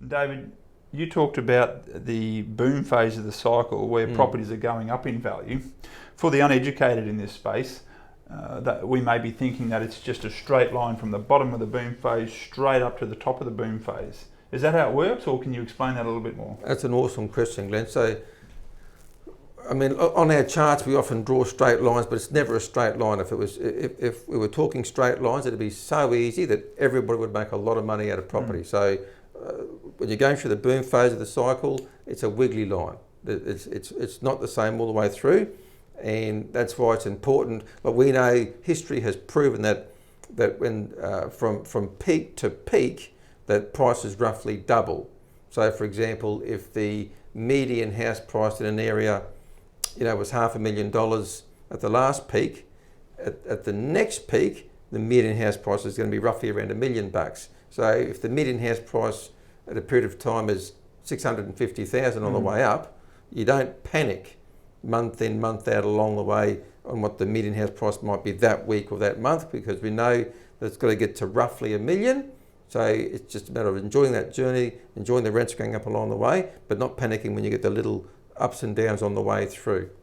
David, you talked about the boom phase of the cycle where properties are going up in value. For the uneducated in this space, that we may be thinking that it's just a straight line from the bottom of the boom phase straight up to the top of the boom phase. Is that how it works, or can you explain that a little bit more? That's an awesome question, Glenn. So, I mean, on our charts we often draw straight lines, but it's never a straight line. If we were talking straight lines, it'd be so easy that everybody would make a lot of money out of property. So, when you're going through the boom phase of the cycle, it's a wiggly line. It's not the same all the way through, and that's why it's important. But we know history has proven that when from peak to peak, that prices roughly double. So, for example, if the median house price in an area, was $500,000 at the last peak, at the next peak, the median house price is going to be roughly around $1 million. So, if the median house price at a period of time is $650,000 on the way up, you don't panic month in, month out along the way on what the median house price might be that week or that month, because we know that it's got to get to roughly $1 million. So it's just a matter of enjoying that journey, enjoying the rents going up along the way, but not panicking when you get the little ups and downs on the way through.